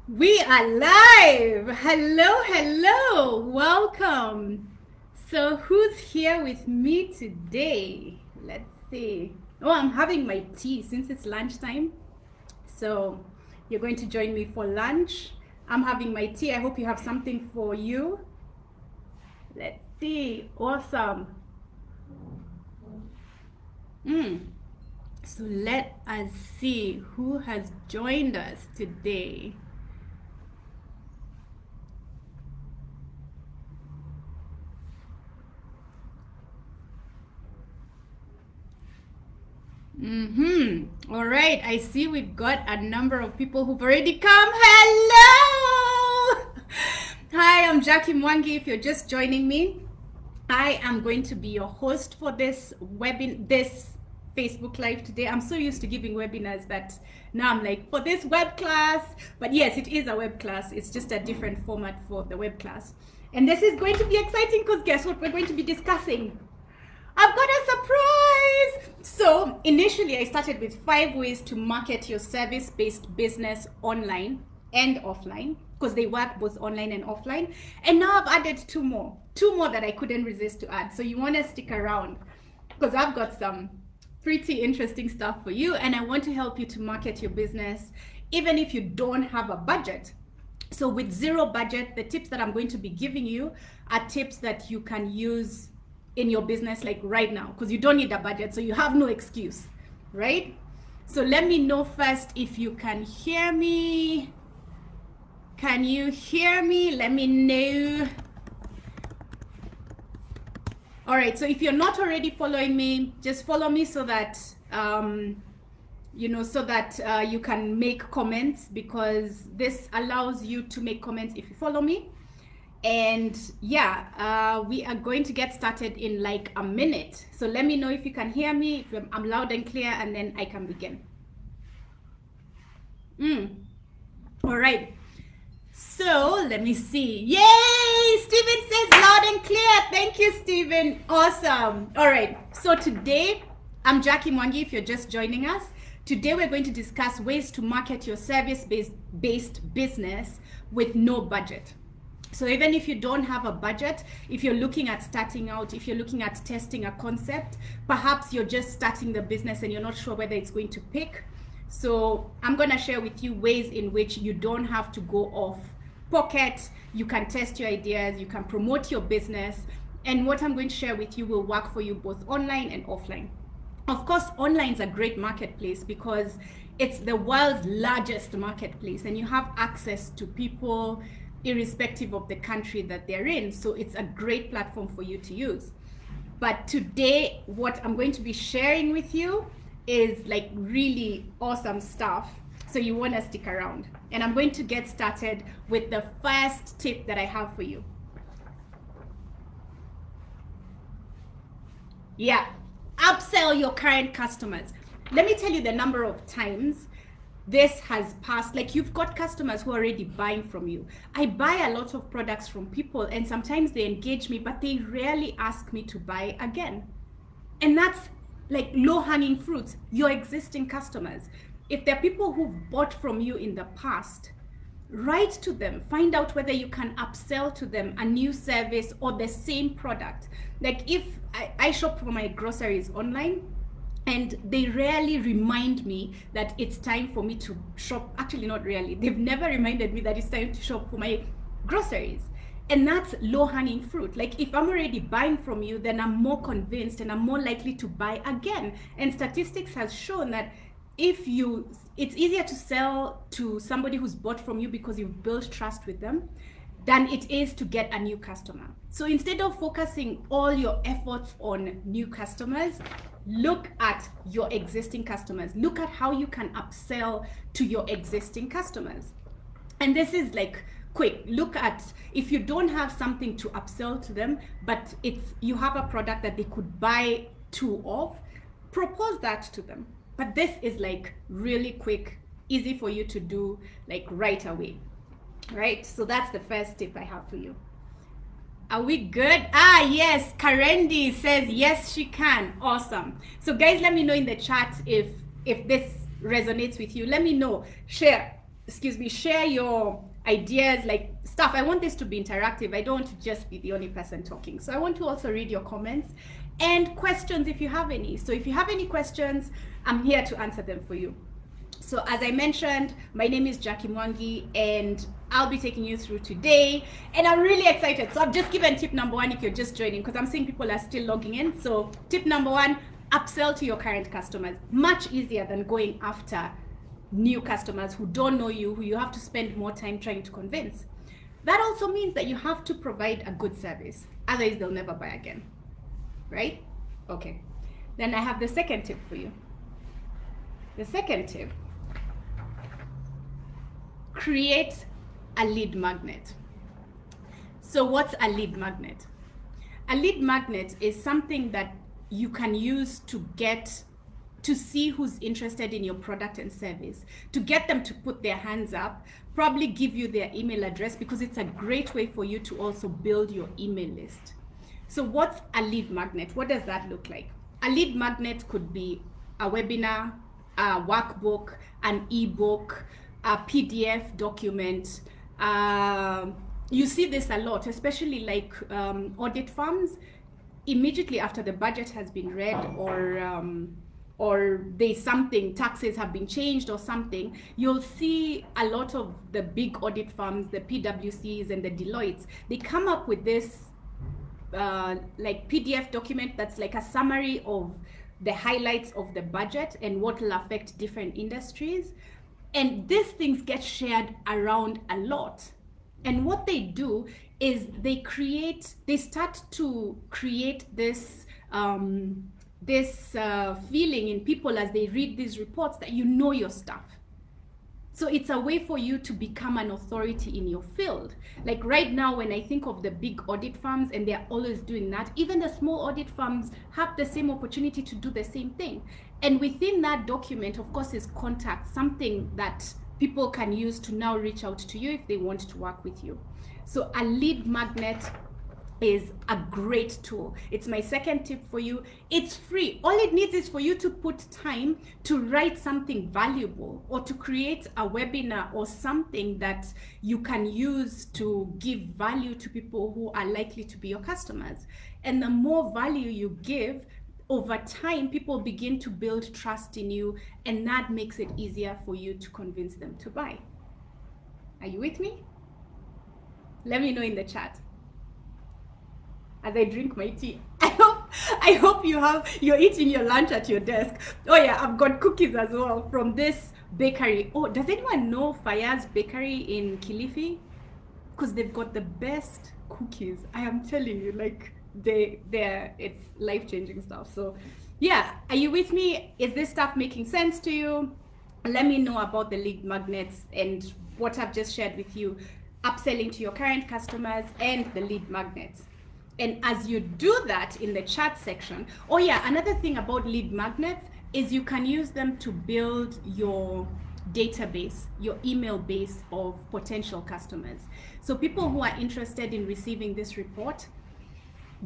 We are live. Hello, hello. Welcome. So, who's here with me today? Let's see. Oh, I'm having my tea since it's lunchtime. So, you're going to join me for lunch. I'm having my tea. I hope you have something for you. Let's see. Awesome. So, let us see who has joined us today. All right. I see we've got a number of people who've already come. Hello. Hi, I'm Jackie Mwangi. If you're just joining me, I am going to be your host for this Facebook Live today. I'm so used to giving webinars that now I'm like, for this web class. But yes, it is a web class. It's just a different format for the web class. And this is going to be exciting because guess what we're going to be discussing? I've got a surprise! So initially I started with 5 ways to market your service-based business online and offline because they work both online and offline. And now I've added two more that I couldn't resist to add. So you want to stick around because I've got some pretty interesting stuff for you and I want to help you to market your business even if you don't have a budget. So with zero budget, the tips that I'm going to be giving you are tips that you can use in your business like right now because you don't need a budget, so you have no excuse, right? So let me know first if you can hear me. Can you hear me? Let me know. All right, so if you're not already following me, just follow me so that you can make comments because this allows you to make comments if you follow me. And yeah, we are going to get started in like a minute. So let me know if you can hear me, if I'm loud and clear, and then I can begin. All right. So let me see. Yay! Steven says loud and clear. Thank you, Steven. Awesome. All right. So today, I'm Jackie Mwangi if you're just joining us. Today, we're going to discuss ways to market your service-based business with no budget. So even if you don't have a budget, if you're looking at starting out, if you're looking at testing a concept, perhaps you're just starting the business and you're not sure whether it's going to pick. So I'm going to share with you ways in which you don't have to go off pocket. You can test your ideas, you can promote your business. And what I'm going to share with you will work for you both online and offline. Of course, online is a great marketplace because it's the world's largest marketplace and you have access to people irrespective of the country that they're in. So it's a great platform for you to use. But today, what I'm going to be sharing with you is like really awesome stuff. So you want to stick around. And I'm going to get started with the first tip that I have for you. Yeah, upsell your current customers. Let me tell you the number of times this has passed. Like you've got customers who are already buying from you. I buy a lot of products from people and sometimes they engage me, but they rarely ask me to buy again. And that's like low-hanging fruits, your existing customers. If there are people who've bought from you in the past, write to them, find out whether you can upsell to them a new service or the same product. Like if I shop for my groceries online, and they rarely remind me that it's time for me to shop. Actually, not really. They've never reminded me that it's time to shop for my groceries. And that's low-hanging fruit. Like if I'm already buying from you, then I'm more convinced and I'm more likely to buy again. And statistics has shown that it's easier to sell to somebody who's bought from you because you've built trust with them than it is to get a new customer. So instead of focusing all your efforts on new customers, look at your existing customers. Look at how you can upsell to your existing customers. And this is like quick. Look at if you don't have something to upsell to them, but you have a product that they could buy two of, propose that to them. But this is like really quick, easy for you to do like right away. Right? So that's the first tip I have for you. Are we good? Yes, Karendi says yes she can. Awesome. So guys, let me know in the chat if this resonates with you. Let me know. Share. excuse me, share your ideas, like stuff. I want this to be interactive. I don't want to just be the only person talking. So I want to also read your comments and questions if you have any. So if you have any questions, I'm here to answer them for you. So as I mentioned, my name is Jackie Mwangi and I'll be taking you through today. And I'm really excited. So I've just given tip number 1 if you're just joining, because I'm seeing people are still logging in. So tip number 1, upsell to your current customers. Much easier than going after new customers who don't know you, who you have to spend more time trying to convince. That also means that you have to provide a good service. Otherwise, they'll never buy again. Right? Okay. Then I have the second tip for you. The second tip: create a lead magnet. So what's a lead magnet? A lead magnet is something that you can use to get to see who's interested in your product and service, to get them to put their hands up, probably give you their email address, because it's a great way for you to also build your email list. So what's a lead magnet? What does that look like? A lead magnet could be a webinar, a workbook, an ebook, a PDF document. You see this a lot, especially like audit firms. Immediately after the budget has been read, or there's something, taxes have been changed or something, you'll see a lot of the big audit firms, the PwCs and the Deloittes, they come up with this like PDF document that's like a summary of the highlights of the budget and what will affect different industries. And these things get shared around a lot. And what they do is they start to create this feeling in people as they read these reports that you know your stuff. So it's a way for you to become an authority in your field. Like right now, when I think of the big audit firms, and they're always doing that, even the small audit firms have the same opportunity to do the same thing. And within that document, of course, is contact, something that people can use to now reach out to you if they want to work with you. So a lead magnet is a great tool. It's my second tip for you. It's free. All it needs is for you to put time to write something valuable, or to create a webinar or something that you can use to give value to people who are likely to be your customers. And the more value you give, over time, people begin to build trust in you, and that makes it easier for you to convince them to buy. Are you with me? Let me know in the chat as I drink my tea. I hope you're eating your lunch at your desk. Oh yeah, I've got cookies as well from this bakery. Oh, does anyone know Fayaz Bakery in Kilifi? Because they've got the best cookies. I am telling you, like it's life-changing stuff. So yeah, are you with me? Is this stuff making sense to you? Let me know about the lead magnets and what I've just shared with you, upselling to your current customers and the lead magnets. And as you do that in the chat section, oh yeah, another thing about lead magnets is you can use them to build your database, your email base of potential customers. So people who are interested in receiving this report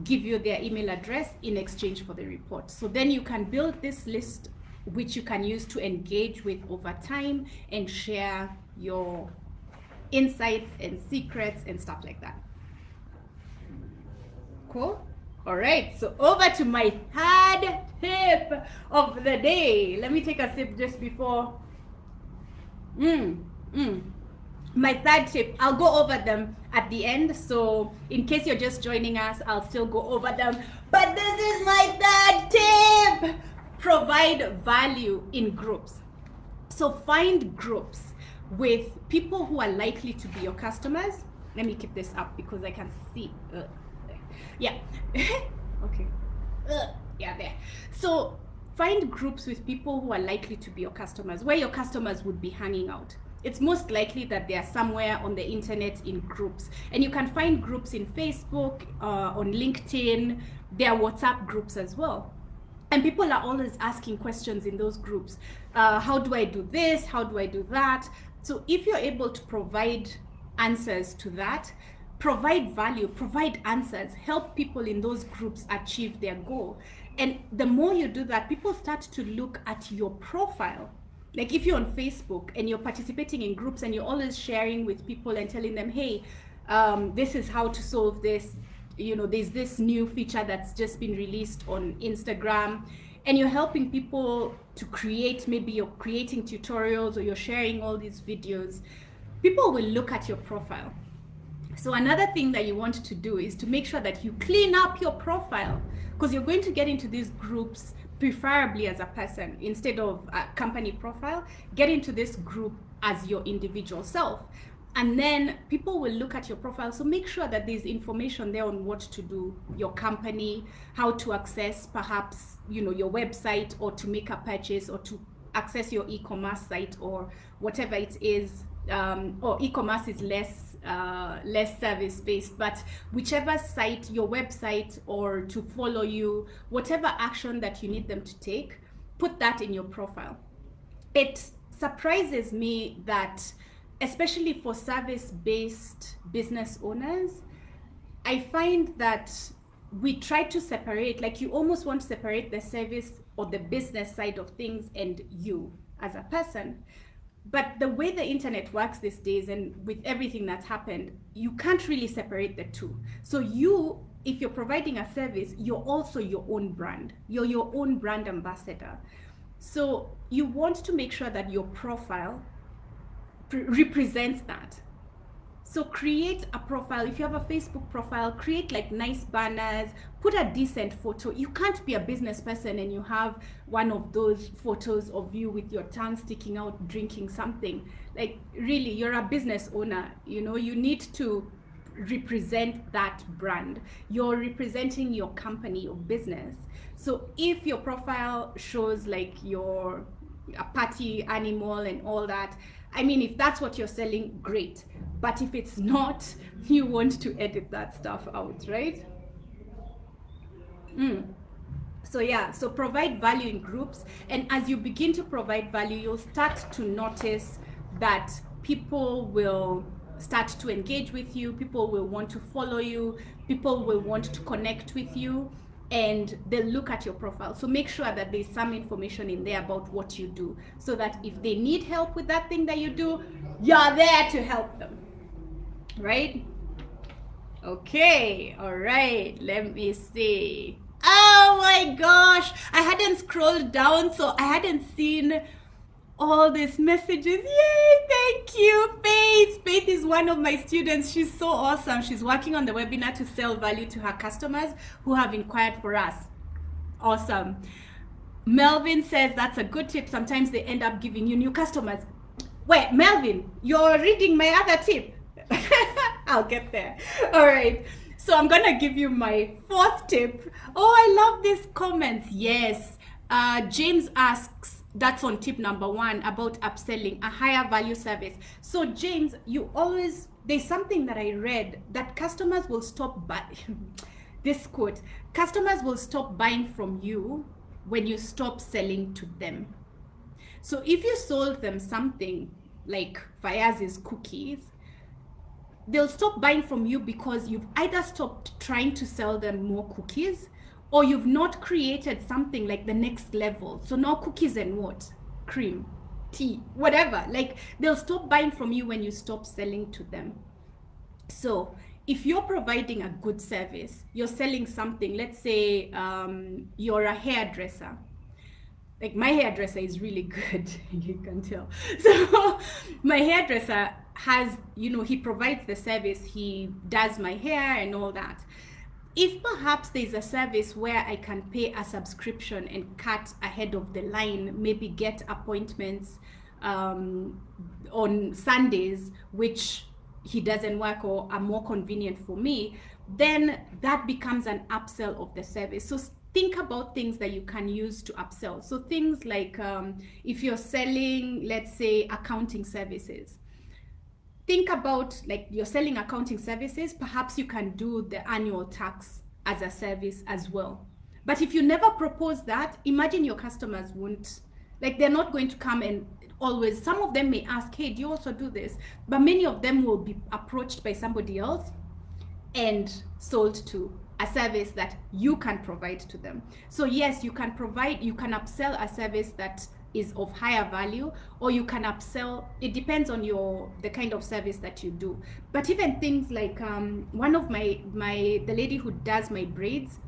give you their email address in exchange for the report. So then you can build this list, which you can use to engage with over time and share your insights and secrets and stuff like that. Cool. All right, so over to my third tip of the day. Let me take a sip just before. My third tip, I'll go over them at the end, so in case you're just joining us, I'll still go over them. But this is my third tip. Provide value in groups. So find groups with people who are likely to be your customers. Let me keep this up because I can see. Yeah. Okay. Yeah, there. So find groups with people who are likely to be your customers, where your customers would be hanging out. It's most likely that they are somewhere on the internet in groups. And you can find groups in Facebook, on LinkedIn. There are WhatsApp groups as well. And people are always asking questions in those groups. How do I do this? How do I do that? So if you're able to provide answers to that, provide value, provide answers, help people in those groups achieve their goal. And the more you do that, people start to look at your profile Like if you're on Facebook and you're participating in groups and you're always sharing with people and telling them, hey, this is how to solve this, there's this new feature that's just been released on Instagram, and you're helping people to create, maybe you're creating tutorials or you're sharing all these videos, people will look at your profile. So another thing that you want to do is to make sure that you clean up your profile, because you're going to get into these groups preferably as a person instead of a company profile. Get into this group as your individual self, and then people will look at your profile. So make sure that there's information there on what to do, your company, how to access perhaps your website, or to make a purchase, or to access your e-commerce site, or whatever it is. Or e-commerce is less service based, but whichever site, your website, or to follow you, whatever action that you need them to take, put that in your profile. It surprises me that, especially for service based business owners, I find that we try to separate, like you almost want to separate the service or the business side of things and you as a person. But the way the internet works these days, and with everything that's happened, you can't really separate the two. So if you're providing a service, you're also your own brand. You're your own brand ambassador. So you want to make sure that your profile represents that. So create a profile. If you have a Facebook profile, create like nice banners, put a decent photo. You can't be a business person and you have one of those photos of you with your tongue sticking out drinking something. Like, really, you're a business owner, you need to represent that brand. You're representing your company or business. So if your profile shows like you're a party animal and all that, I mean, if that's what you're selling, great. But if it's not, you want to edit that stuff out, right? So provide value in groups. And as you begin to provide value, you'll start to notice that people will start to engage with you. People will want to follow you. People will want to connect with you. And they'll look at your profile. So make sure that there's some information in there about what you do, so that if they need help with that thing that you do, you're there to help them, right? Okay, all right, let me see. Oh my gosh, I hadn't scrolled down, so I hadn't seen all these messages. Yay, thank you, Faith. Faith is one of my students. She's so awesome. She's working on the webinar to sell value to her customers who have inquired for us. Awesome. Melvin says that's a good tip. Sometimes they end up giving you new customers. Wait, Melvin, you're reading my other tip. I'll get there. All right. So I'm going to give you my fourth tip. Oh, I love these comments. Yes. James asks, that's on tip number 1 about upselling a higher value service. So James, there's something that I read that customers will stop buying. This quote, customers will stop buying from you when you stop selling to them. So if you sold them something like Fayaz's cookies, they'll stop buying from you because you've either stopped trying to sell them more cookies, or you've not created something like the next level. So now cookies and what? Cream, tea, whatever. Like, they'll stop buying from you when you stop selling to them. So if you're providing a good service, you're selling something, let's say you're a hairdresser. Like, my hairdresser is really good, you can tell. So my hairdresser has, he provides the service, he does my hair and all that. If perhaps there's a service where I can pay a subscription and cut ahead of the line, maybe get appointments on Sundays, which he doesn't work or are more convenient for me, then that becomes an upsell of the service. So think about things that you can use to upsell. So things like if you're selling, let's say, accounting services, think about, like, you're selling accounting services, perhaps you can do the annual tax as a service as well. But if you never propose that, imagine your customers won't, like, they're not going to come and always, some of them may ask, hey, do you also do this? But many of them will be approached by somebody else and sold to a service that you can provide to them. So yes, you can upsell a service that is of higher value, or you can upsell. It depends on the kind of service that you do. But even things like one of the lady who does my braids,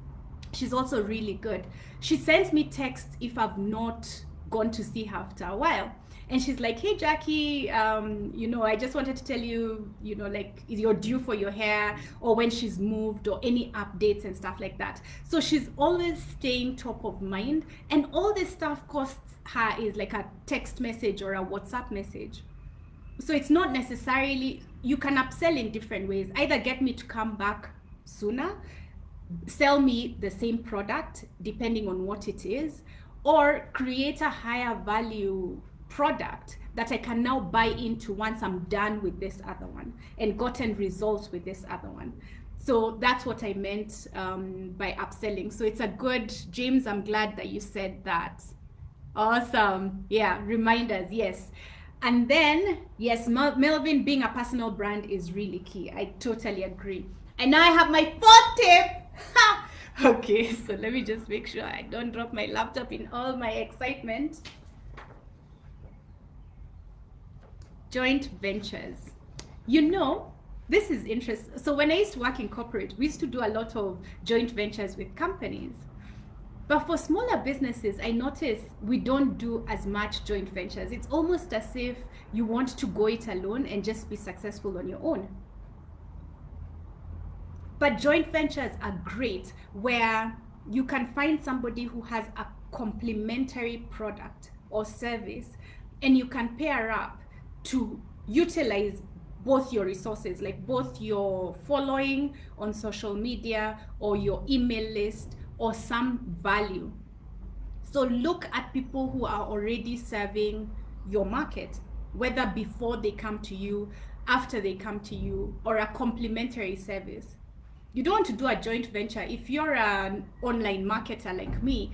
she's also really good. She sends me texts if I've not gone to see her after a while. And she's like, hey, Jackie, I just wanted to tell you, like, you're due for your hair, or when she's moved, or any updates and stuff like that. So she's always staying top of mind. And all this stuff costs her is like a text message or a WhatsApp message. So it's not necessarily, you can upsell in different ways. Either get me to come back sooner, sell me the same product, depending on what it is, or create a higher value product that I can now buy into once I'm done with this other one and gotten results with this other one. So that's what I meant by upselling. So it's a good, James, I'm glad that you said that. Awesome. Yeah, reminders, yes. And then, yes, Melvin, being a personal brand is really key. I totally agree. And now I have my fourth tip. Okay, so let me just make sure I don't drop my laptop in all my excitement. Joint ventures. This is interesting. So when I used to work in corporate, we used to do a lot of joint ventures with companies. But for smaller businesses, I noticed we don't do as much joint ventures. It's almost as if you want to go it alone and just be successful on your own. But joint ventures are great, where you can find somebody who has a complementary product or service, and you can pair up to utilize both your resources, like both your following on social media or your email list, or some value. So look at people who are already serving your market, whether before they come to you, after they come to you, or a complementary service. You don't want to do a joint venture. If you're an online marketer like me,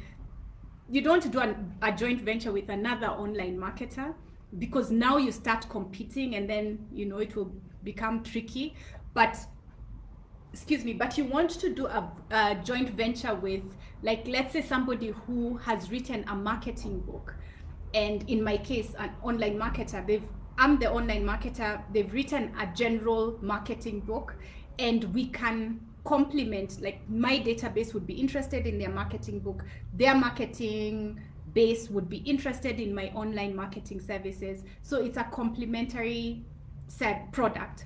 you don't want to do a joint venture with another online marketer, because now you start competing, and then it will become tricky. But you want to do a joint venture with, like, let's say somebody who has written a marketing book, and in my case, an online marketer. I'm the online marketer. They've written a general marketing book, and we can complement. Like, my database would be interested in their marketing book. Their marketing base would be interested in my online marketing services. So it's a complementary set product.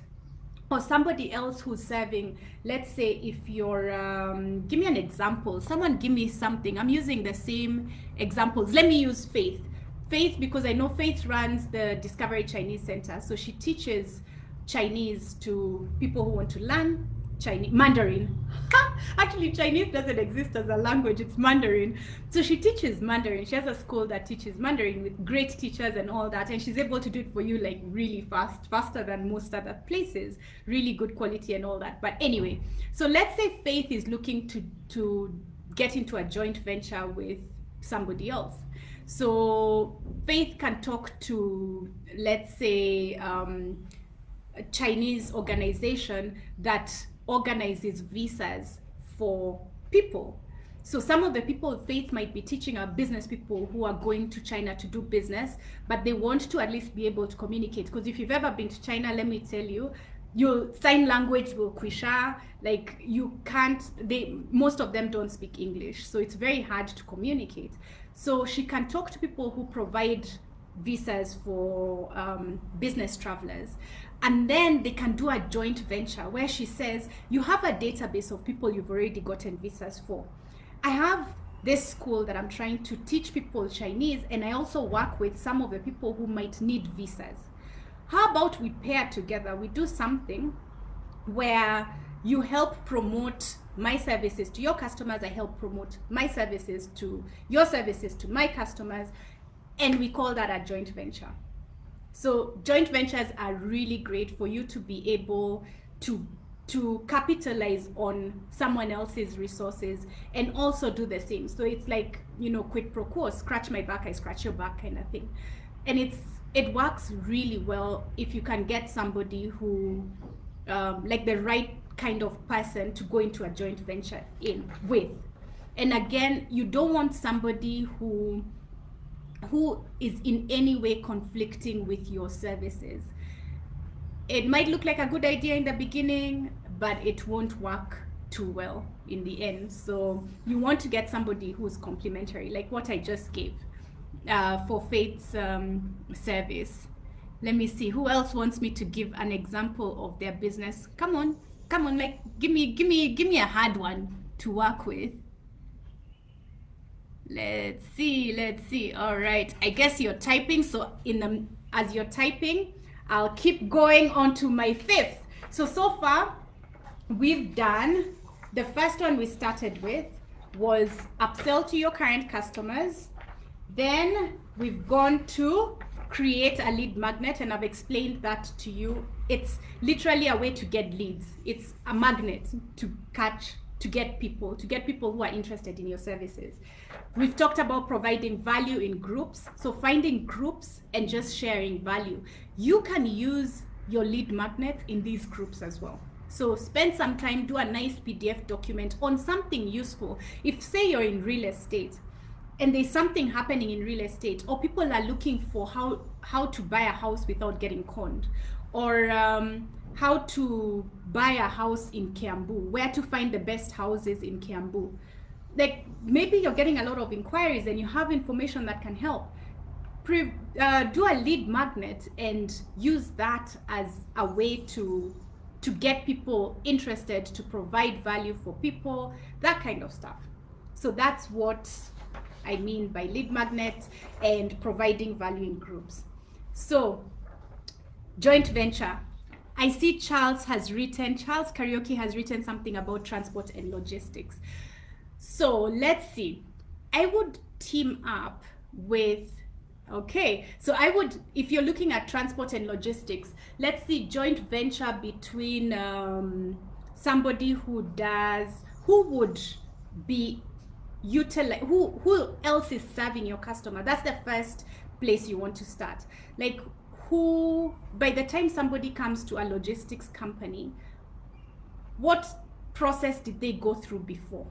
Or somebody else who's serving, let's say if you're, give me an example. Someone give me something. I'm using the same examples. Let me use Faith. Faith, because I know Faith runs the Discovery Chinese Center. So she teaches Chinese to people who want to learn Mandarin. Actually, Chinese doesn't exist as a language, it's Mandarin. So she teaches Mandarin. She has a school that teaches Mandarin with great teachers and all that, and she's able to do it for you like really fast, faster than most other places, really good quality and all that. But anyway, so let's say Faith is looking to get into a joint venture with somebody else. So Faith can talk to, let's say, a Chinese organization that organizes visas for people. So some of the people Faith might be teaching are business people who are going to China to do business, but they want to at least be able to communicate. Because if you've ever been to China, let me tell you, your sign language will kwisha. Like, you can't, most of them don't speak English, so it's very hard to communicate. So she can talk to people who provide visas for business travelers. And then they can do a joint venture where she says, you have a database of people you've already gotten visas for. I have this school that I'm trying to teach people Chinese, and I also work with some of the people who might need visas. How about we pair together? We do something where you help promote my services to your customers, I help promote my services to your services to my customers, and we call that a joint venture. So joint ventures are really great for you to be able to capitalize on someone else's resources and also do the same. So it's like, quid pro quo, scratch my back, I scratch your back kind of thing. And it works really well if you can get somebody who, like the right kind of person to go into a joint venture with. And again, you don't want somebody who who is in any way conflicting with your services. It might look like a good idea in the beginning, but it won't work too well in the end. So you want to get somebody who's complementary, like what I just gave for Faith's service. Let me see who else wants me to give an example of their business. Come on, like give me a hard one to work with. Let's see. All right, I guess you're typing, so as you're typing, I'll keep going on to my fifth. So far we've done, the first one we started with was upsell to your current customers. Then we've gone to create a lead magnet, and I've explained that to you. It's literally a way to get leads. It's a magnet to get people who are interested in your services. We've talked about providing value in groups. So finding groups and just sharing value. You can use your lead magnet in these groups as well. So spend some time, do a nice PDF document on something useful. If say you're in real estate and there's something happening in real estate, or people are looking for how to buy a house without getting conned, or how to buy a house in Kiambu, where to find the best houses in Kiambu. Like maybe you're getting a lot of inquiries and you have information that can help. Do a lead magnet and use that as a way to get people interested, to provide value for people, that kind of stuff. So that's what I mean by lead magnet and providing value in groups. So joint venture. I see Charles Karaoke has written something about transport and logistics. So let's see. I would team up with, okay, so I would, if you're looking at transport and logistics, let's see joint venture between somebody who would be who else is serving your customer. That's the first place you want to start. Like who, by the time somebody comes to a logistics company, what process did they go through before?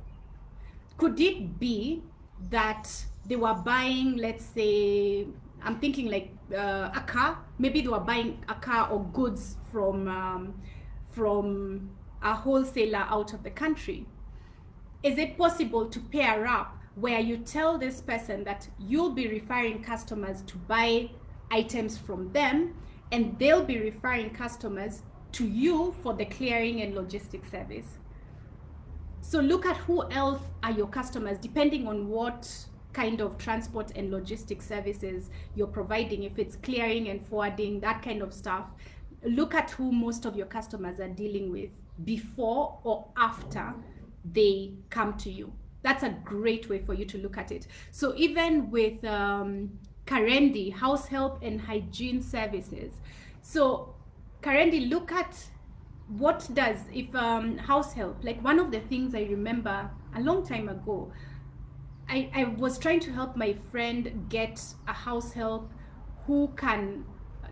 Could it be that they were buying, let's say, I'm thinking like a car, maybe they were buying a car or goods from a wholesaler out of the country. Is it possible to pair up where you tell this person that you'll be referring customers to buy items from them, and they'll be referring customers to you for the clearing and logistics service? So look at who else are your customers, depending on what kind of transport and logistics services you're providing. If it's clearing and forwarding, that kind of stuff, look at who most of your customers are dealing with before or after they come to you. That's a great way for you to look at it. So even with Karendi, house help and hygiene services. So Karendi, look at what does, if house help, like one of the things I remember a long time ago, I was trying to help my friend get a house help who can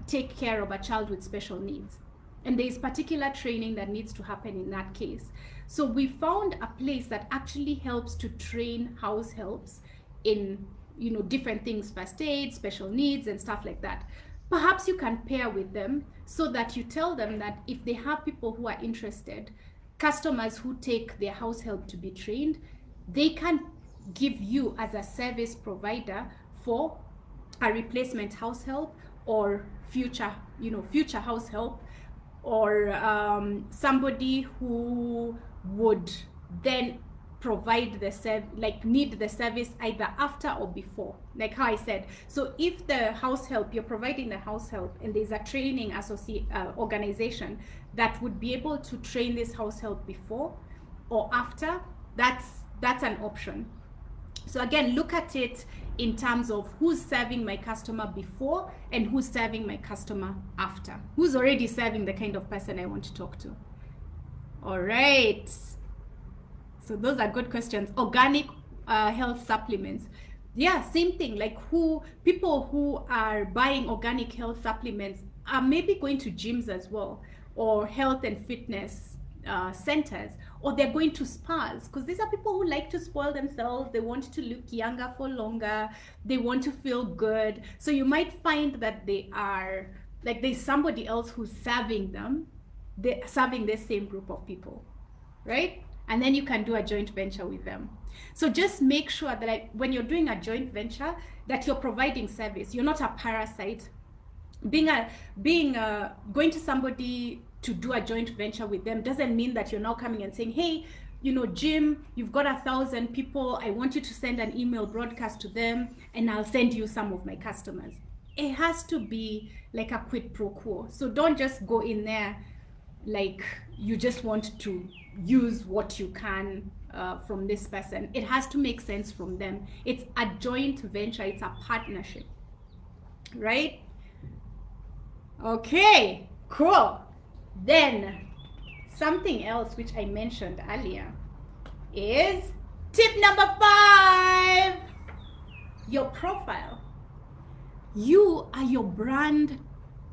take care of a child with special needs. And there is particular training that needs to happen in that case. So we found a place that actually helps to train house helps in, different things, first aid, special needs and stuff like that. Perhaps you can pair with them so that you tell them that if they have people who are interested, customers who take their house help to be trained, they can give you as a service provider for a replacement house help or future house help, or somebody who would then provide the need the service either after or before, like how I said. So if the house help, you're providing the house help and there's a training organization that would be able to train this house help before or after, that's an option. So again, look at it in terms of who's serving my customer before and who's serving my customer after. Who's already serving the kind of person I want to talk to. All right. So those are good questions. Organic health supplements. Yeah, same thing. Like people who are buying organic health supplements are maybe going to gyms as well, or health and fitness centers, or they're going to spas, because these are people who like to spoil themselves. They want to look younger for longer. They want to feel good. So you might find that they are like, there's somebody else who's serving them. They're serving the same group of people, right? And then you can do a joint venture with them. So just make sure that, like, when you're doing a joint venture, that you're providing service. You're not a parasite. Going to somebody to do a joint venture with them doesn't mean that you're now coming and saying, hey, Jim, you've got 1,000 people. I want you to send an email broadcast to them, and I'll send you some of my customers. It has to be like a quid pro quo. So don't just go in there like you just want to use what you can from this person. It has to make sense from them. It's a joint venture. It's a partnership, right? Okay, cool. Then something else which I mentioned earlier is tip number 5, your profile. You are your brand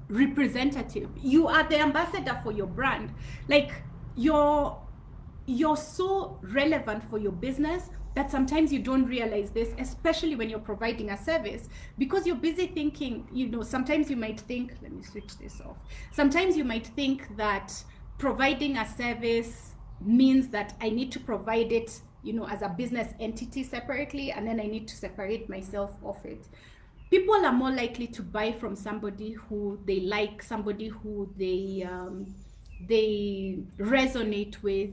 representative. You are the ambassador for your brand. Like, you're so relevant for your business that sometimes you don't realize this, especially when you're providing a service, because you're busy thinking, sometimes you might think, let me switch this off. Sometimes you might think that providing a service means that I need to provide it, as a business entity separately, and then I need to separate myself off it. People are more likely to buy from somebody who they like, somebody who they resonate with,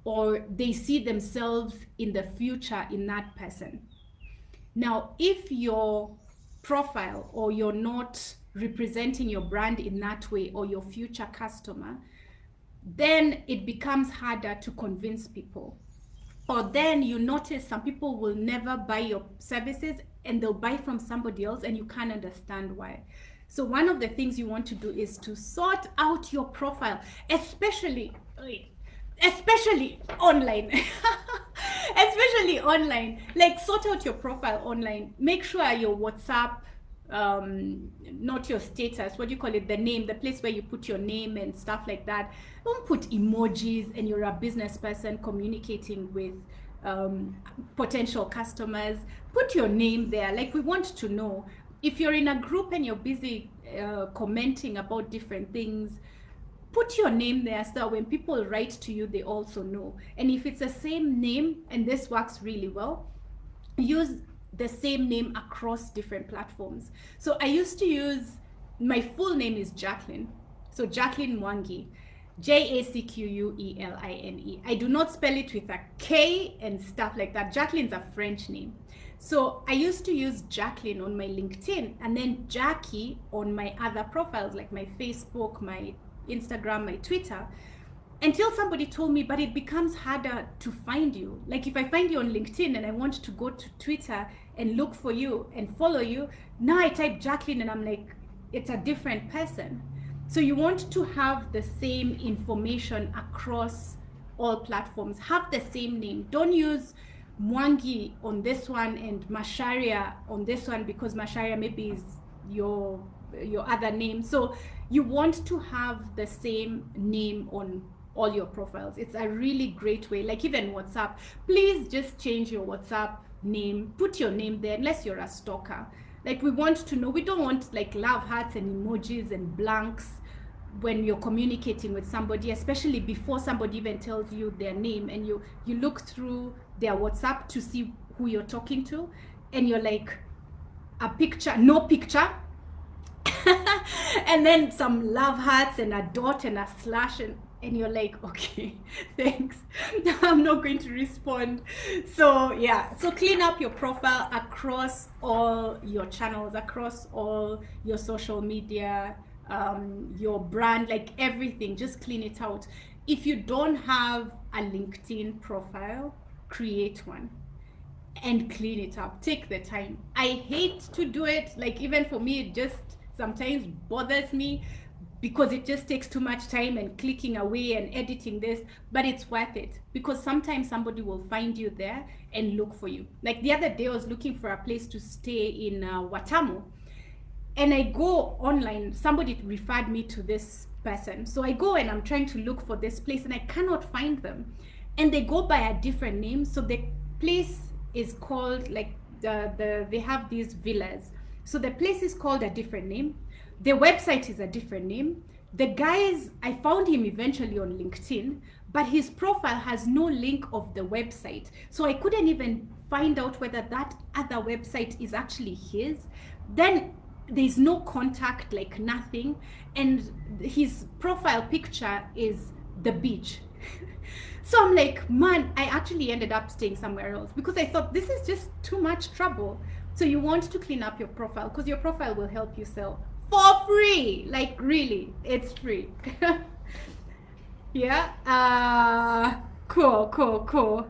or they see themselves in the future in that person. Now, if your profile, or you're not representing your brand in that way, or your future customer, then it becomes harder to convince people. Or then you notice some people will never buy your services, and they'll buy from somebody else, and you can't understand why. So one of the things you want to do is to sort out your profile, especially online. Especially online. Like, sort out your profile online. Make sure your WhatsApp, not your status, what do you call it, the name, the place where you put your name and stuff like that. Don't put emojis and you're a business person communicating with potential customers. Put your name there. Like, we want to know. If you're in a group and you're busy commenting about different things, put your name there, so when people write to you, they also know. And if it's the same name, and this works really well, use the same name across different platforms. So I used to use, my full name is Jacqueline. So Jacqueline Mwangi, Jacqueline. I do not spell it with a K and stuff like that. Jacqueline's a French name. So I used to use Jacqueline on my LinkedIn, and then Jackie on my other profiles, like my Facebook, my Instagram, my Twitter, until somebody told me, but it becomes harder to find you. Like, if I find you on LinkedIn and I want to go to Twitter and look for you and follow you, now I type Jacqueline and I'm like, it's a different person. So you want to have the same information across all platforms. Have the same name. Don't use Mwangi on this one and Masharia on this one, because Masharia maybe is your other name. So you want to have the same name on all your profiles. It's a really great way. Like, even WhatsApp, please just change your WhatsApp name, put your name there, unless you're a stalker. Like, we want to know. We don't want like love hearts and emojis and blanks when you're communicating with somebody, especially before somebody even tells you their name, and you look through their WhatsApp to see who you're talking to, and you're like, a picture, no picture, and then some love hearts and a dot and a slash, and you're like, okay, thanks, I'm not going to respond. So yeah, so clean up your profile across all your channels, across all your social media, your brand, like everything. Just clean it out. If you don't have a LinkedIn profile, create one and clean it up. Take the time. I hate to do it. Like, even for me, it just sometimes bothers me, because it just takes too much time and clicking away and editing this, but it's worth it, because sometimes somebody will find you there and look for you. Like, the other day I was looking for a place to stay in Watamu, and I go online, somebody referred me to this person. So I go and I'm trying to look for this place and I cannot find them. And they go by a different name. So the place is called like they have these villas. So the place is called a different name. The website is a different name. The guys, I found him eventually on LinkedIn, but his profile has no link of the website. So I couldn't even find out whether that other website is actually his. Then there's no contact, like nothing. And his profile picture is the beach. So I'm like, man, I actually ended up staying somewhere else because I thought this is just too much trouble. So you want to clean up your profile because your profile will help you sell for free. Like really, it's free. Yeah. Cool.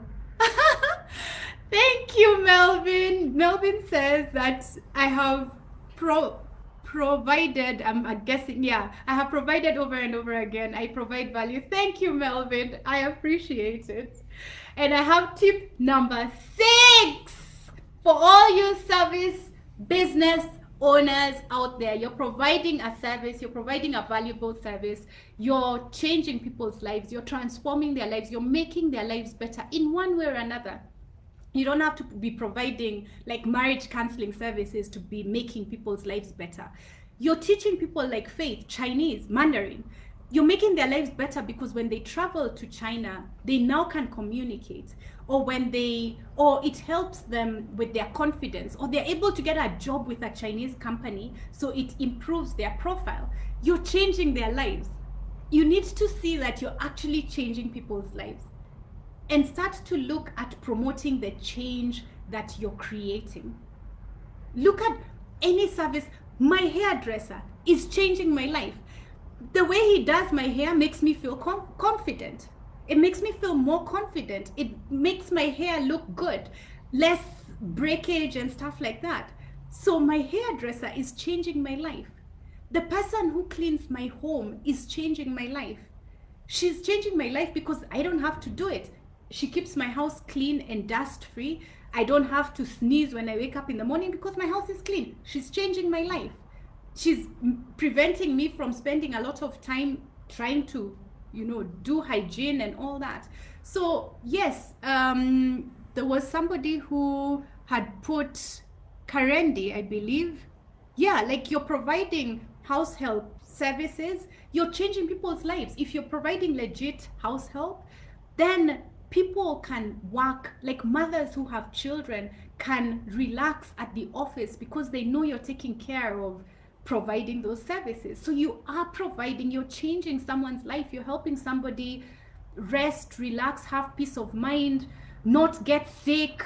Thank you, Melvin. Melvin says that I have provided, I'm guessing, yeah, I have provided over and over again. I provide value. Thank you, Melvin. I appreciate it. And I have tip number 6 for all you service business owners out there. You're providing a service, you're providing a valuable service, you're changing people's lives, you're transforming their lives, you're making their lives better in one way or another. You don't have to be providing like marriage counseling services to be making people's lives better. You're teaching people like faith, Chinese, Mandarin. You're making their lives better because when they travel to China, they now can communicate. Or it helps them with their confidence, or they're able to get a job with a Chinese company, so it improves their profile. You're changing their lives. You need to see that you're actually changing people's lives and start to look at promoting the change that you're creating. Look at any service. My hairdresser is changing my life. The way he does my hair makes me feel confident. It makes me feel more confident. It makes my hair look good, less breakage and stuff like that. So my hairdresser is changing my life. The person who cleans my home is changing my life. She's changing my life because I don't have to do it. She keeps my house clean and dust free. I don't have to sneeze when I wake up in the morning because my house is clean. She's changing my life. She's preventing me from spending a lot of time trying to, do hygiene and all that. So yes, there was somebody who had put Karendi, I believe. Yeah, like you're providing house help services. You're changing people's lives. If you're providing legit house help, then people can work, like mothers who have children can relax at the office because they know you're taking care of providing those services. So you are providing, you're changing someone's life, you're helping somebody rest, relax, have peace of mind, not get sick.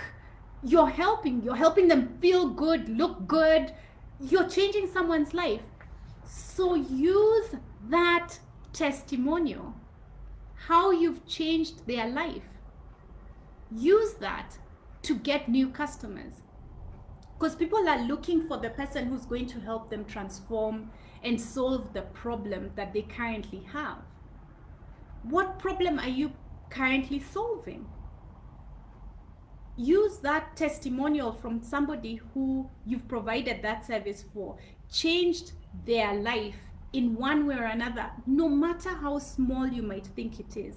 You're helping them feel good, look good. You're changing someone's life. So use that testimonial, how you've changed their life. Use that to get new customers, because people are looking for the person who's going to help them transform and solve the problem that they currently have. What problem are you currently solving? Use that testimonial from somebody who you've provided that service for, changed their life in one way or another, no matter how small you might think it is.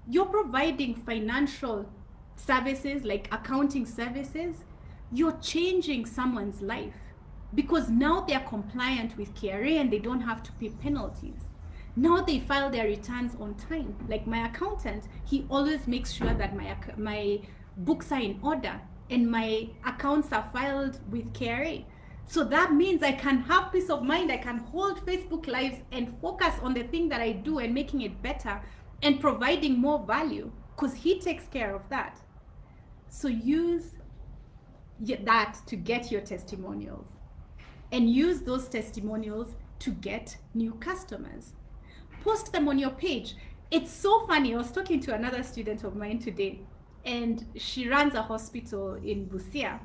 You're providing financial services like accounting services. You're changing someone's life because now they're compliant with KRA and they don't have to pay penalties. Now they file their returns on time. Like my accountant, he always makes sure that my books are in order and my accounts are filed with KRA. So that means I can have peace of mind. I can hold Facebook Lives and focus on the thing that I do and making it better and providing more value because he takes care of that. So use that to get your testimonials and use those testimonials to get new customers. Post them on your page. It's so funny. I was talking to another student of mine today, and she runs a hospital in Busia.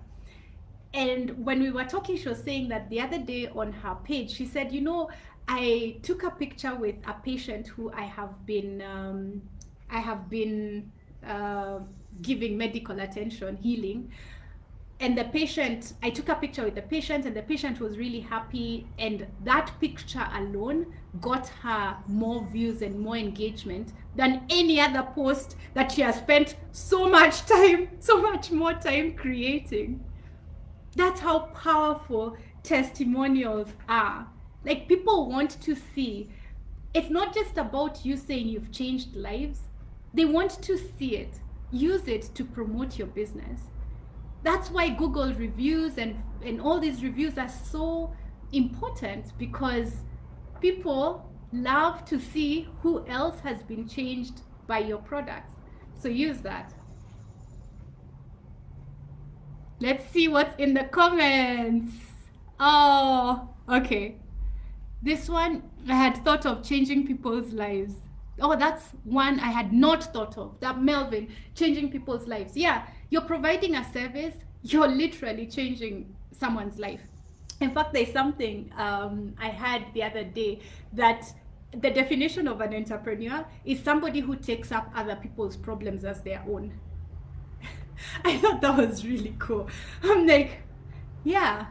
And when we were talking, she was saying that the other day on her page, she said, I took a picture with a patient who I have been giving medical attention, healing. and the patient, I took a picture with the patient, and the patient was really happy, and that picture alone got her more views and more engagement than any other post that she has spent so much more time creating. That's how powerful testimonials are. Like, people want to see, it's not just about you saying you've changed lives, they want to see it. Use it to promote your business. That's why Google reviews and all these reviews are so important, because people love to see who else has been changed by your products. So use that. Let's see what's in the comments. Oh, okay. This one, I had thought of changing people's lives. Oh, that's one I had not thought of. That Melvin, changing people's lives. Yeah, you're providing a service, you're literally changing someone's life. In fact, there's something I had the other day, that the definition of an entrepreneur is somebody who takes up other people's problems as their own. I thought that was really cool. I'm like, yeah,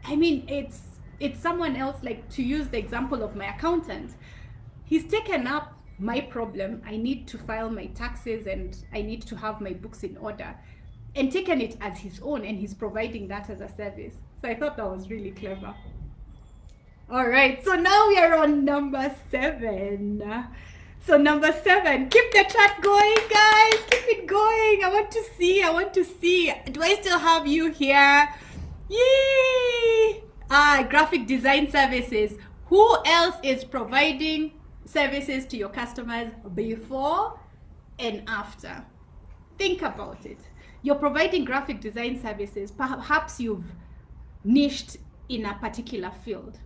I mean, it's someone else. Like, to use the example of my accountant, he's taken up my problem. I need to file my taxes and I need to have my books in order, and taken it as his own, and he's providing that as a service. So I thought that was really clever. All right, so now we are on number 7. So number 7, keep the chat going, guys. Keep it going. I want to see. Do I still have you here? Yay! Graphic design services. Who else is providing services to your customers before and after? Think about it. You're providing graphic design services. Perhaps you've niched in a particular field.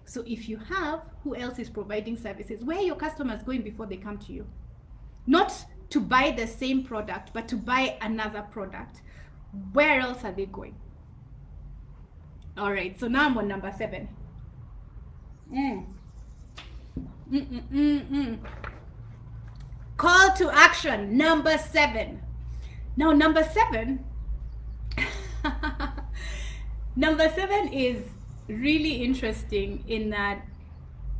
So if you have, who else is providing services? Where are your customers going before they come to you? Not to buy the same product, but to buy another product. Where else are they going? All right, so now I'm on number 7. Call to action, number 7. Now, number 7, number 7 is really interesting in that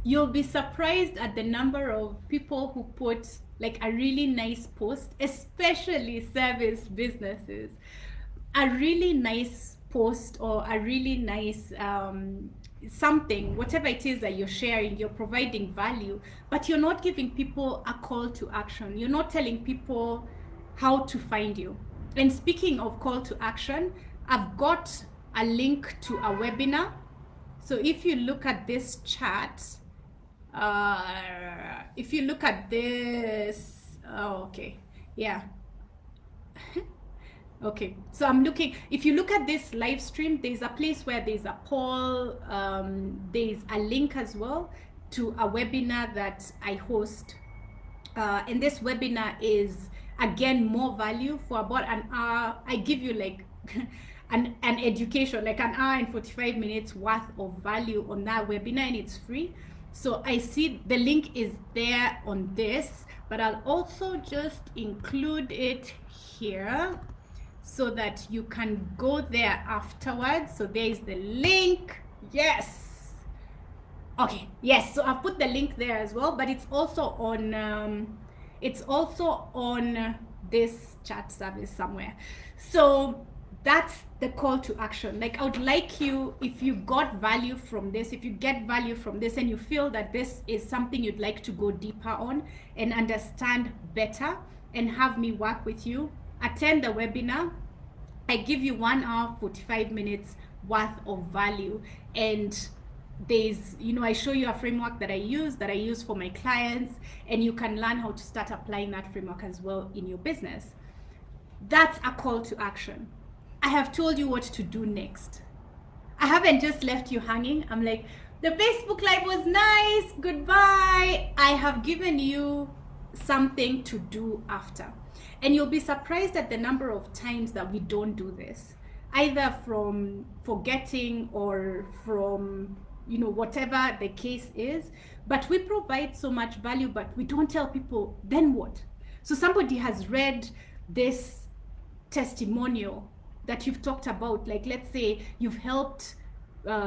you'll be surprised at the number of people who put like a really nice post, especially service businesses, a really nice post or a really nice something, whatever it is that you're sharing, you're providing value, but you're not giving people a call to action. You're not telling people how to find you. And speaking of call to action, I've got a link to a webinar. So if you look at this chat, if you look at this, okay, yeah. Okay, so I'm looking, if you look at this live stream, there's a place where there's a poll, there's a link as well to a webinar that I host. And this webinar is, again, more value. For about an hour. I give you like an education, like an hour and 45 minutes worth of value on that webinar, and it's free. So I see the link is there on this, but I'll also just include it here so that you can go there afterwards. So there is the link. Yes. Okay, yes, so I've put the link there as well, but it's also on this chat service somewhere. So that's the call to action. Like, I would like you, if you got value from this, if you get value from this and you feel that this is something you'd like to go deeper on and understand better and have me work with you, attend the webinar. I give you 1 hour, 45 minutes worth of value. And there's, I show you a framework that I use for my clients, and you can learn how to start applying that framework as well in your business. That's a call to action. I have told you what to do next. I haven't just left you hanging. I'm like, the Facebook Live was nice, goodbye. I have given you something to do after. And you'll be surprised at the number of times that we don't do this, either from forgetting or from, whatever the case is. But we provide so much value, but we don't tell people, then what? So somebody has read this testimonial that you've talked about. Like, let's say you've helped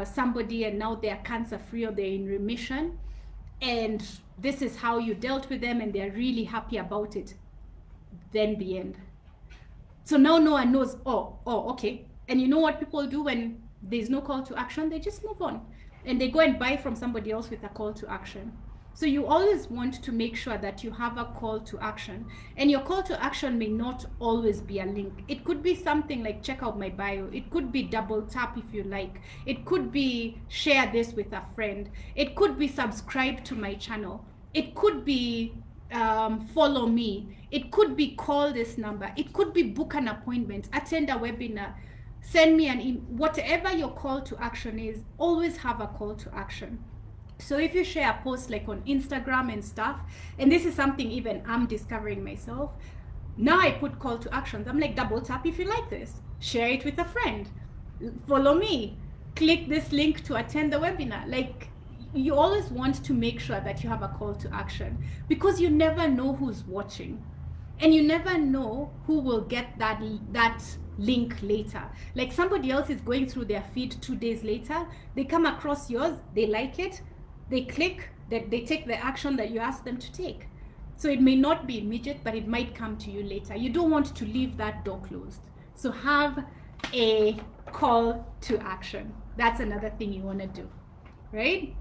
somebody and now they're cancer free or they're in remission, and this is how you dealt with them and they're really happy about it. Then the end. So now no one knows, oh, okay. And you know what people do when there's no call to action? They just move on and they go and buy from somebody else with a call to action. So you always want to make sure that you have a call to action, and your call to action may not always be a link. It could be something like check out my bio. It could be double tap if you like. It could be share this with a friend. It could be subscribe to my channel. It could be follow me. It could be call this number. It could be book an appointment, attend a webinar, send me an email. Whatever your call to action is, always have a call to action. So if you share a post like on Instagram and stuff, and this is something even I'm discovering myself, now I put call to actions. I'm like, double tap if you like this, share it with a friend, follow me, click this link to attend the webinar. Like, you always want to make sure that you have a call to action, because you never know who's watching, and you never know who will get that link later. Like, somebody else is going through their feed 2 days later, they come across yours, they like it, they click, they take the action that you asked them to take. So it may not be immediate, but it might come to you later. You don't want to leave that door closed. So have a call to action. That's another thing you want to do, right?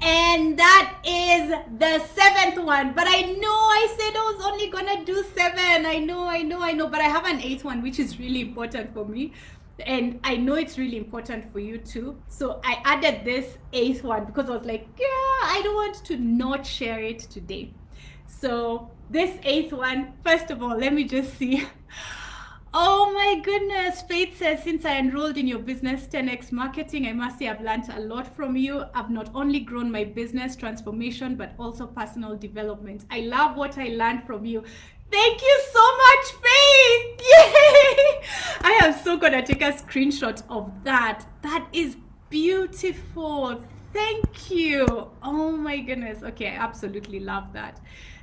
And that is the 7th one. But I know I said I was only gonna do 7. I know. But I have an 8th one, which is really important for me. And I know it's really important for you too. So I added this 8th one because I was like, yeah, I don't want to not share it today. So this 8th one, first of all, let me just see. Oh my goodness, Faith says, since I enrolled in your business 10x marketing, I must say I've learned a lot from you. I've not only grown my business transformation, but also personal development. I love what I learned from you. Thank you so much, Faith. Yay! I am so gonna take a screenshot of that. That is beautiful. Thank you. Oh my goodness. Okay, I absolutely love that.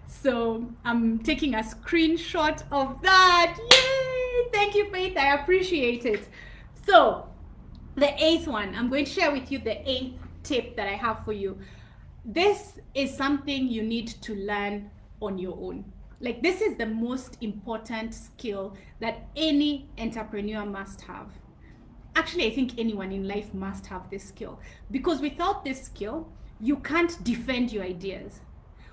So I'm taking a screenshot of that. Yay! Thank you, Faith. I appreciate it. So the 8th one, I'm going to share with you the 8th tip that I have for you. This is something you need to learn on your own. Like, this is the most important skill that any entrepreneur must have. Actually, I think anyone in life must have this skill, because without this skill, you can't defend your ideas.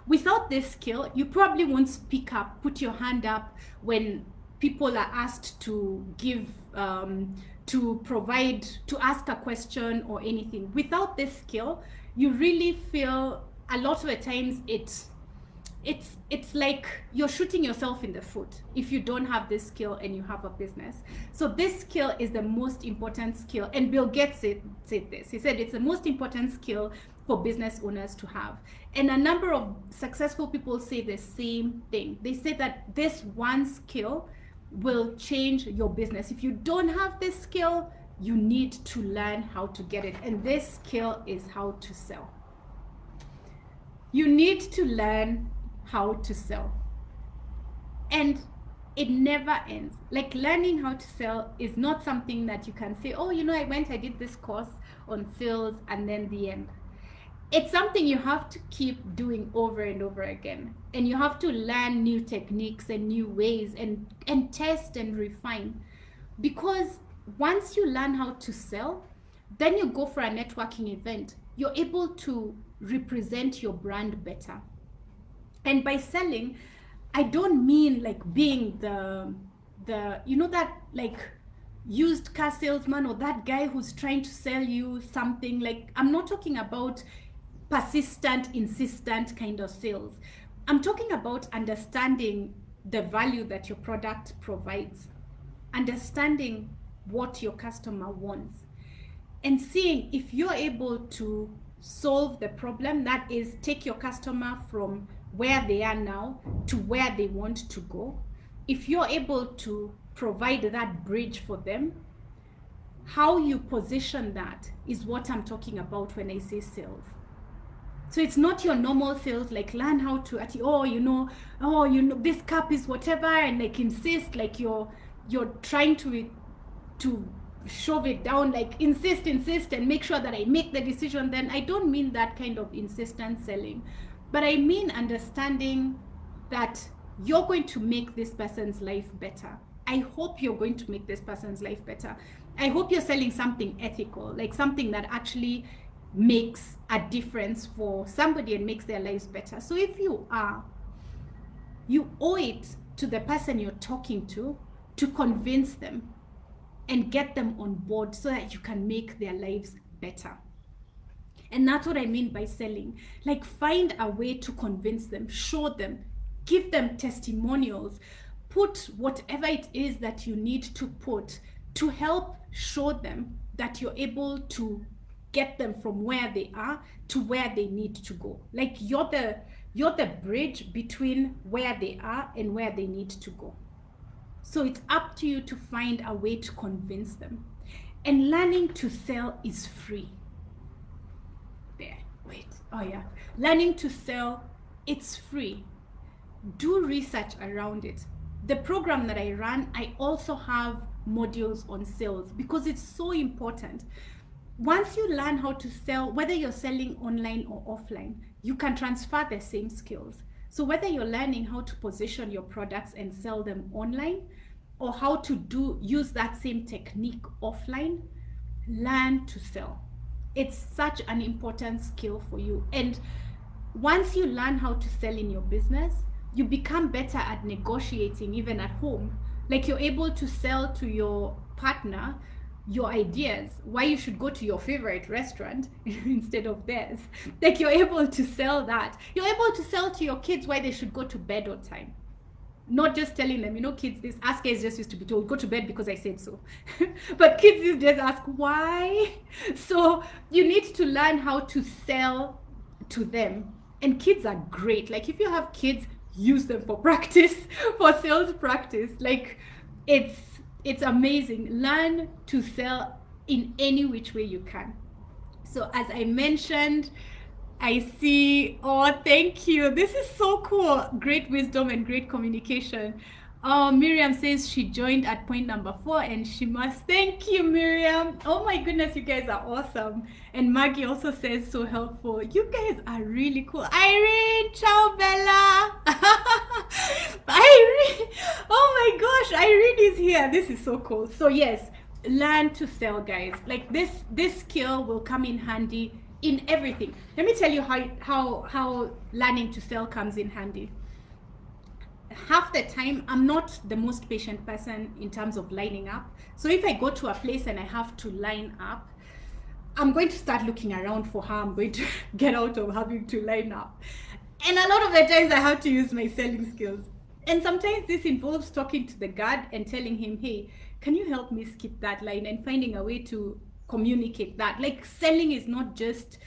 Without this skill, you probably won't speak up, put your hand up when people are asked to give, to provide, to ask a question or anything. Without this skill, you really feel a lot of the times it's like you're shooting yourself in the foot if you don't have this skill and you have a business. So this skill is the most important skill, and Bill Gates said this. He said it's the most important skill for business owners to have. And a number of successful people say the same thing. They say that this one skill will change your business. If you don't have this skill, you need to learn how to get it. And this skill is how to sell. You need to learn how to sell. And it never ends. Like, learning how to sell is not something that you can say, oh, I did this course on sales and then the end. It's something you have to keep doing over and over again. And you have to learn new techniques and new ways and test and refine. Because once you learn how to sell, then you go for a networking event. You're able to represent your brand better. And by selling, I don't mean like being the that like used car salesman or that guy who's trying to sell you something. Like, I'm not talking about persistent, insistent kind of sales. I'm talking about understanding the value that your product provides, understanding what your customer wants, and seeing if you're able to solve the problem, that is, take your customer from where they are now to where they want to go. If you're able to provide that bridge for them, how you position that is what I'm talking about when I say sales. So it's not your normal sales, like learn how to, this cup is whatever, and like insist like you're you're trying to shove it down, like insist and make sure that I make the decision, then I don't mean that kind of insistent selling, but I mean understanding that you're going to make this person's life better. I hope you're going to make this person's life better. I hope you're selling something ethical, like something that actually makes a difference for somebody and makes their lives better. So if you are, you owe it to the person you're talking to convince them and get them on board so that you can make their lives better. And that's what I mean by selling. Like, find a way to convince them, show them, give them testimonials, put whatever it is that you need to put to help show them that you're able to get them from where they are to where they need to go. Like, you're the bridge between where they are and where they need to go. So it's up to you to find a way to convince them. And learning to sell is free. Learning to sell, it's free. Do research around it. The program that I run, I also have modules on sales because it's so important. Once you learn how to sell, whether you're selling online or offline, you can transfer the same skills. So whether you're learning how to position your products and sell them online, or how to use that same technique offline, learn to sell. It's such an important skill for you. And once you learn how to sell in your business, you become better at negotiating even at home. Like, you're able to sell to your partner your ideas, why you should go to your favorite restaurant instead of theirs. Like, you're able to sell that. You're able to sell to your kids why they should go to bed on time. Not just telling them, kids, this ask is just used to be told, go to bed because I said so. But kids these days ask why. So you need to learn how to sell to them. And kids are great. Like, if you have kids, use them for practice, for sales practice. Like, it's amazing. Learn to sell in any which way you can. So as I mentioned, I see, oh, thank you. This is so cool. Great wisdom and great communication. Miriam says she joined at point number 4 and she must. Thank you, Miriam. Oh my goodness, you guys are awesome. And Maggie also says so helpful. You guys are really cool. Irene, ciao Bella. Irene, oh my gosh, Irene is here. This is so cool. So yes, learn to sell, guys. Like, this skill will come in handy in everything. Let me tell you how learning to sell comes in handy. Half the time, I'm not the most patient person in terms of lining up. So if I go to a place and I have to line up, I'm going to start looking around for how I'm going to get out of having to line up. And a lot of the times I have to use my selling skills. And sometimes this involves talking to the guard and telling him, hey, can you help me skip that line, and finding a way to communicate that. Like, selling is not just,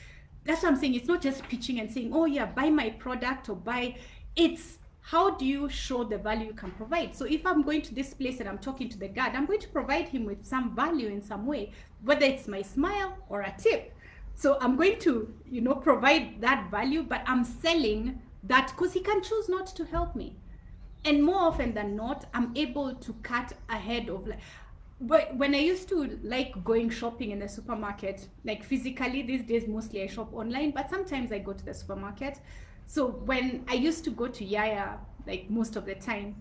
that's what I'm saying, it's not just pitching and saying, oh yeah, buy my product or buy. It's how do you show the value you can provide. So if I'm going to this place and I'm talking to the guard, I'm going to provide him with some value in some way, whether it's my smile or a tip. So I'm going to, provide that value, but I'm selling that because he can choose not to help me. And more often than not, I'm able to cut ahead of, but when I used to like going shopping in the supermarket, like physically, these days mostly I shop online, but sometimes I go to the supermarket. So when I used to go to Yaya, like most of the time,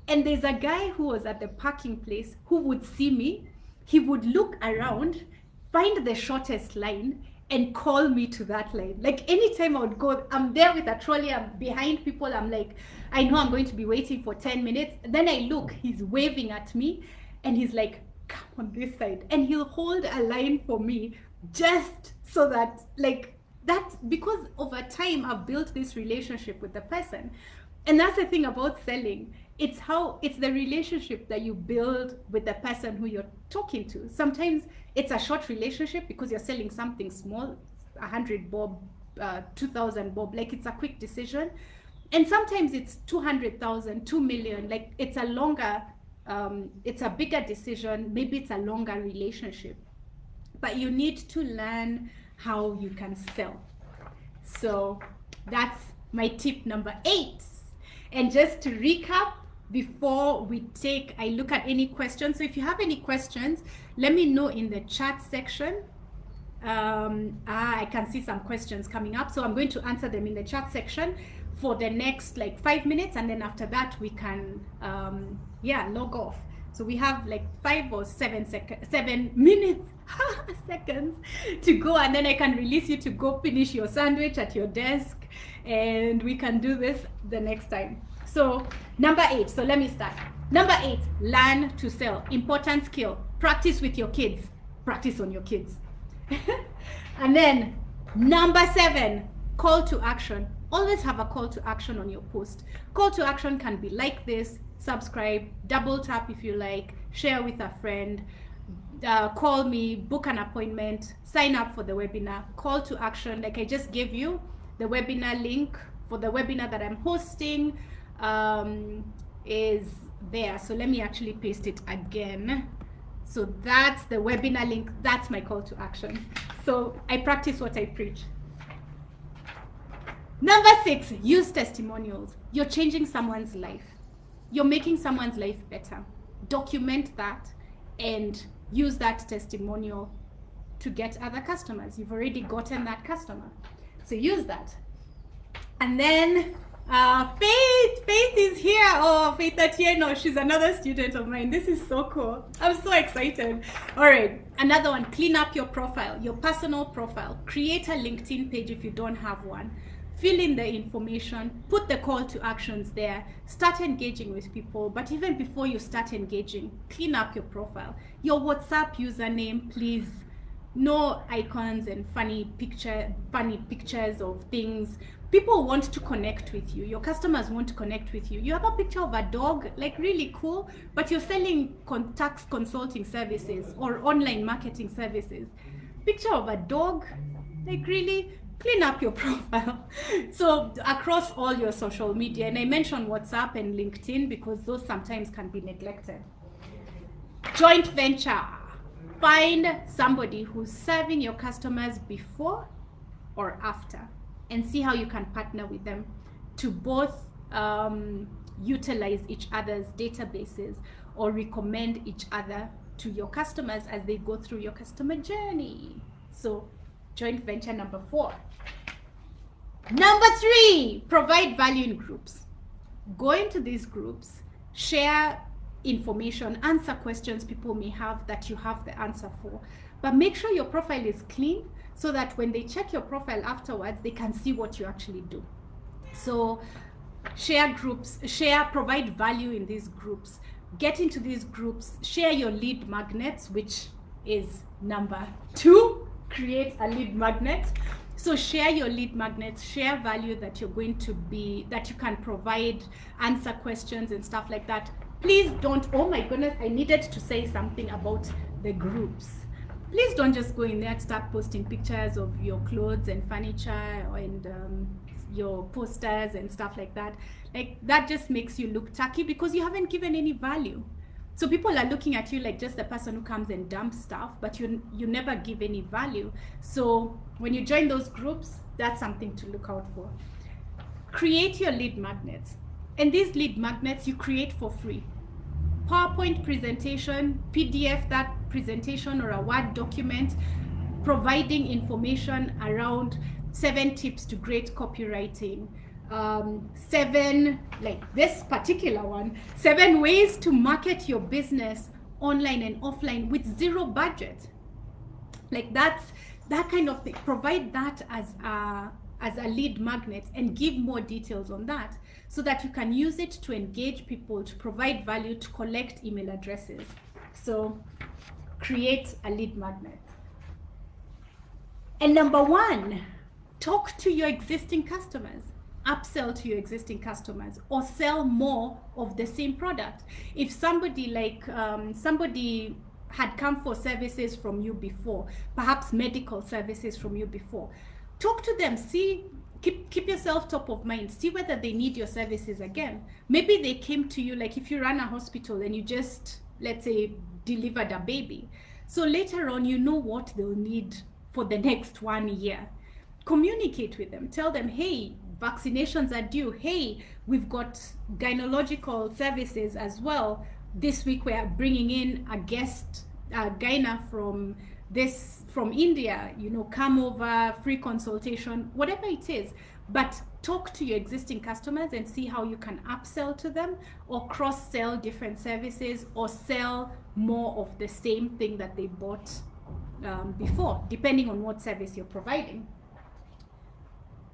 and there's a guy who was at the parking place who would see me, he would look around, find the shortest line, and call me to that line. Like, anytime I would go, I'm there with a trolley, I'm behind people, I'm like, I know I'm going to be waiting for 10 minutes. Then I look, he's waving at me, and he's like, come on this side. And he'll hold a line for me just so that, like, that's because over time I've built this relationship with the person. And that's the thing about selling. It's the relationship that you build with the person who you're talking to. Sometimes it's a short relationship because you're selling something small, 100 bob, 2,000 bob, like it's a quick decision. And sometimes it's 200,000, 2 million, like it's a longer, it's a bigger decision, maybe it's a longer relationship. But you need to learn how you can sell. So that's my tip number 8. And just to recap, before I look at any questions. So if you have any questions, let me know in the chat section. I can see some questions coming up, so I'm going to answer them in the chat section for the next like 5 minutes, and then after that we can log off. So we have like 5 or 7 minutes seconds to go, and then I can release you to go finish your sandwich at your desk, and we can do this the next time. So number 8, so let me start. Number 8, learn to sell. Important skill. Practice with your kids. Practice on your kids. And then number 7, call to action. Always have a call to action on your post. Call to action can be like this: subscribe, double tap if you like, share with a friend, call me, book an appointment, sign up for the webinar. Call to action, like I just gave you the webinar link for the webinar that I'm hosting, is there. So let me actually paste it again. So that's the webinar link. That's my call to action. So I practice what I preach. Number 6, use testimonials. You're changing someone's life. You're making someone's life better. Document that and use that testimonial to get other customers. You've already gotten that customer, so use that. And then Faith is here. Oh, Faith Atieno, she's another student of mine. This is so cool. I'm so excited. All right, another one. Clean up your profile, your personal profile. Create a LinkedIn page if you don't have one. Fill in the information, put the call to actions there, start engaging with people. But even before you start engaging, clean up your profile. Your WhatsApp username, please. No icons and funny pictures of things. People want to connect with you. Your customers want to connect with you. You have a picture of a dog, like really cool, but you're selling tax consulting services or online marketing services. Picture of a dog, like really? Clean up your profile. So across all your social media, and I mentioned WhatsApp and LinkedIn because those sometimes can be neglected. Joint venture. Find somebody who's serving your customers before or after, and see how you can partner with them to both utilize each other's databases or recommend each other to your customers as they go through your customer journey. So joint venture number 4. Number 3, provide value in groups. Go into these groups, share information, answer questions people may have that you have the answer for. But make sure your profile is clean so that when they check your profile afterwards, they can see what you actually do. So share groups, provide value in these groups. Get into these groups, share your lead magnets, which is number 2. Create a lead magnet. So share your lead magnets, share value that you're going to be, that you can provide, answer questions and stuff like that. Please don't, oh my goodness, I needed to say something about the groups. Please don't just go in there and start posting pictures of your clothes and furniture and your posters and stuff like that. Like that just makes you look tacky because you haven't given any value. So people are looking at you like just the person who comes and dumps stuff, but you never give any value. So when you join those groups, that's something to look out for. Create your lead magnets. And these lead magnets you create for free. PowerPoint presentation, PDF that presentation or a Word document, providing information around 7 tips to great copywriting. 7, like this particular one, 7 ways to market your business online and offline with 0 budget. Like that kind of thing. Provide that as a lead magnet and give more details on that so that you can use it to engage people, to provide value, to collect email addresses. So create a lead magnet. And number 1, talk to your existing customers. Upsell to your existing customers or sell more of the same product. If somebody somebody had come for services from you before, perhaps medical services from you before, talk to them, see, keep yourself top of mind, see whether they need your services again. Maybe they came to you, like if you run a hospital and you just, let's say, delivered a baby. So later on, you know what they'll need for the next 1 year. Communicate with them, tell them, hey, vaccinations are due. Hey, we've got gynecological services as well. This week we are bringing in a guest gyna from India, come over, free consultation, whatever it is. But talk to your existing customers and see how you can upsell to them or cross-sell different services or sell more of the same thing that they bought before, depending on what service you're providing.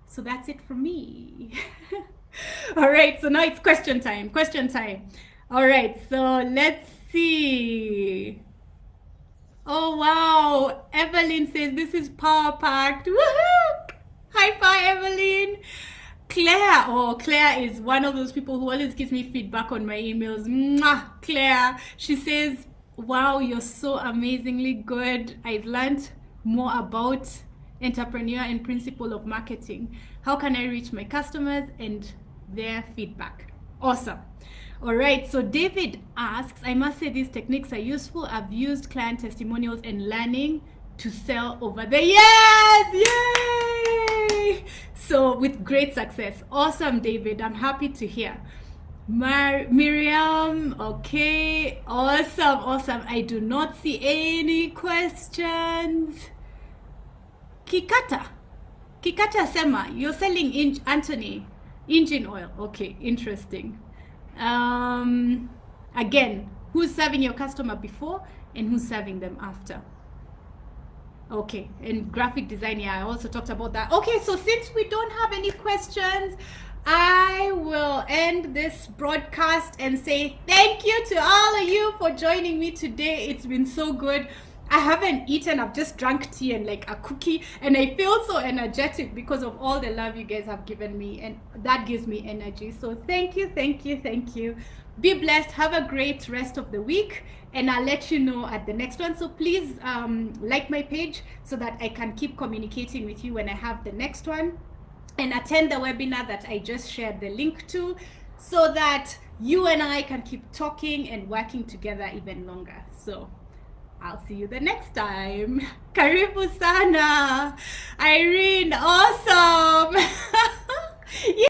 So that's it from me. All right, so now it's question time. All right, so let's see. Oh, wow. Evelyn says this is power packed. Woohoo! High five, Evelyn. Claire is one of those people who always gives me feedback on my emails. Mwah, Claire. She says, wow, you're so amazingly good. I've learned more about entrepreneur and principle of marketing. How can I reach my customers and their feedback? Awesome. All right, so David asks, I must say these techniques are useful. I've used client testimonials and learning to sell over the years. Yay! So with great success. Awesome, David. I'm happy to hear. Miriam, okay. Awesome. I do not see any questions. Kikata Sema, you're selling Anthony engine oil. Okay, interesting. Again, who's serving your customer before and who's serving them after? Okay, and graphic design, yeah, I also talked about that. Okay, so since we don't have any questions, I will end this broadcast and say thank you to all of you for joining me today. It's been so good. I haven't eaten, I've just drank tea and like a cookie, and I feel so energetic because of all the love you guys have given me, and that gives me energy. So thank you. Be blessed, have a great rest of the week, and I'll let you know at the next one. So please like my page so that I can keep communicating with you when I have the next one, and attend the webinar that I just shared the link to, so that you and I can keep talking and working together even longer. So I'll see you the next time. Karibu sana. Irene, awesome.